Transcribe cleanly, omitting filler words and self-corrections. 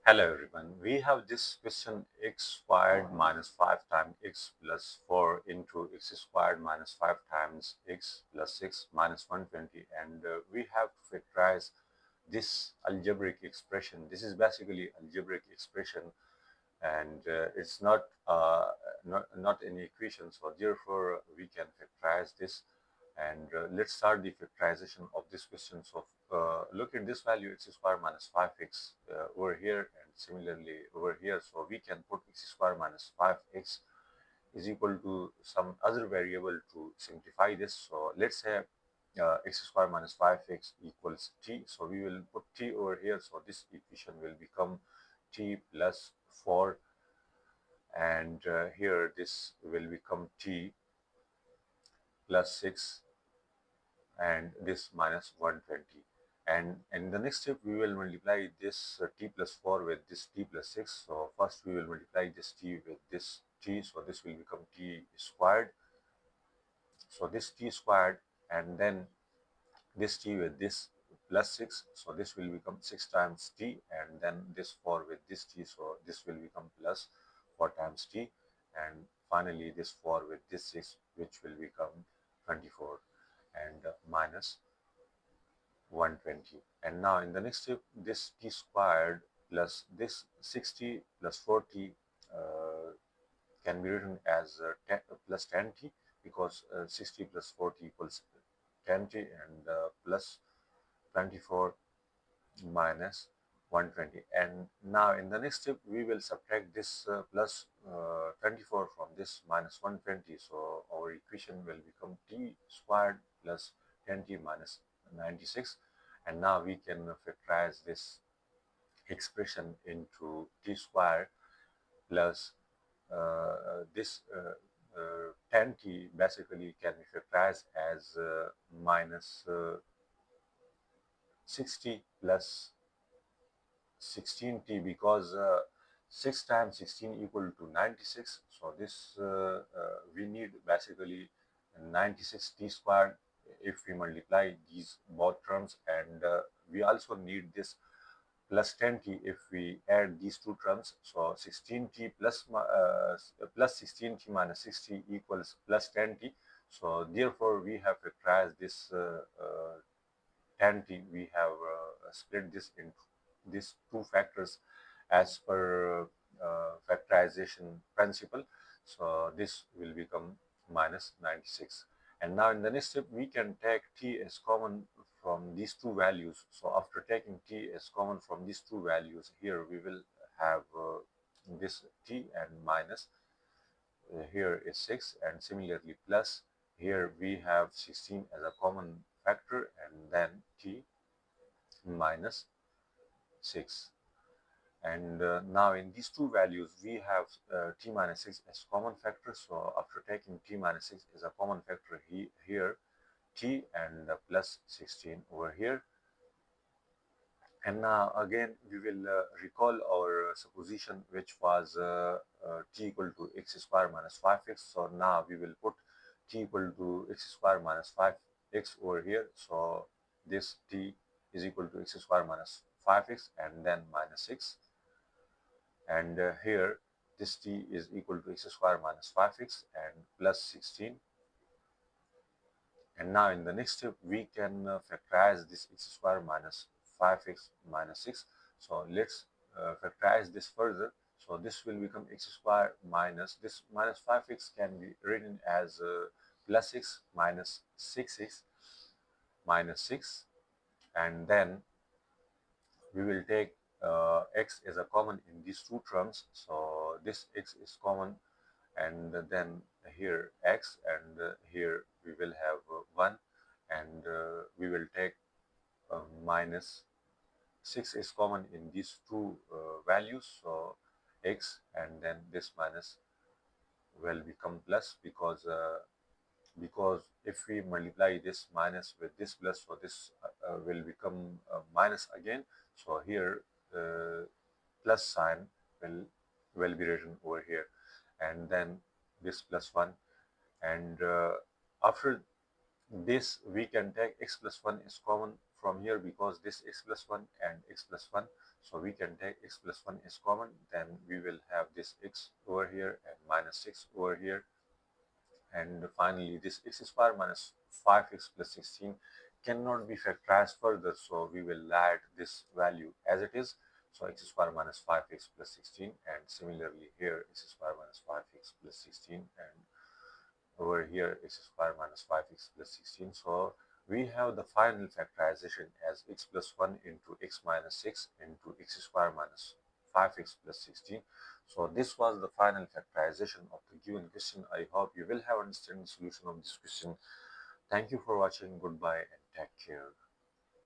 Hello everyone. We have this question x squared minus 5 times x plus 4 into x squared minus 5 times x plus 6 minus 120, and we have to factorize this algebraic expression. This is basically algebraic expression, and it's not any equation, so therefore we can factorize this. And let's start the factorization of this question. So look at this value x squared minus 5x over here, and similarly over here. So we can put x squared minus 5x is equal to some other variable to simplify this. So let's say x squared minus 5x equals t. So we will put t over here. So this equation will become t plus 4, and here this will become t plus 6, and this minus 120. And in the next step, we will multiply this t plus 4 with this t plus 6. So first we will multiply this t with this t. So this will become t squared. So this t squared, and then this t with this plus 6. So this will become 6 times t, and then this 4 with this t. So this will become plus 4 times t, and finally this 4 with this 6, which will become 24, and minus 120. And now in the next step, this t squared plus this 60 plus 40 can be written as 10, plus 10t, because 60 plus 40 equals 10t, and plus 24 minus 120. And now in the next step, we will subtract this plus 24 from this minus 120. So our equation will become t squared plus 10t minus 96. And now we can factorize this expression into t squared plus this 10t basically can be factorized as minus 60 plus 16t, because 6 times 16 equal to 96. So this we need basically 96t squared if we multiply these both terms, and we also need this plus 10t if we add these two terms. So 16t plus 16t minus 60 equals plus 10t. So therefore we have factorized this 10t. We have split this into these two factors as per factorization principle. So this will become minus 96. And now in the next step, we can take t as common from these two values. So after taking t as common from these two values, here we will have this t, and minus here is 6, and similarly plus here we have 16 as a common factor, and then t minus 6. And now in these two values, we have t minus 6 as common factor. So after taking t minus 6 as a common factor, here t and plus 16 over here. And now again, we will recall our supposition, which was t equal to x squared minus 5x. So now we will put t equal to x squared minus 5x over here. So this t is equal to x squared minus 5x, and then minus 6. And here this t is equal to x squared minus 5x and plus 16. And now in the next step, we can factorize this x squared minus 5x minus 6. So let's factorize this further. So this will become x squared minus this minus 5x can be written as plus 6 minus 6x minus 6. And then we will take x as a common in these two terms. So this x is common, and then here x, and here we will have 1, and we will take minus 6 is common in these two values. So x, and then this minus will become plus, because if we multiply this minus with this plus, so this will become minus again. So here plus sign will be written over here, and then this plus 1. And after this, we can take x plus 1 is common from here, because this x plus 1 and x plus 1. So we can take x plus 1 is common, then we will have this x over here and minus 6 over here. And finally, this x square minus 5x plus 16 cannot be factorized further, so we will add this value as it is. So x square minus 5x plus 16, and similarly here x square minus 5x plus 16, and over here x square minus 5x plus 16. So we have the final factorization as x plus 1 into x minus 6 into x square minus 5x plus 16. So this was the final factorization of the given question. I hope you will have understanding the solution of this question. Thank you for watching. Goodbye and take care.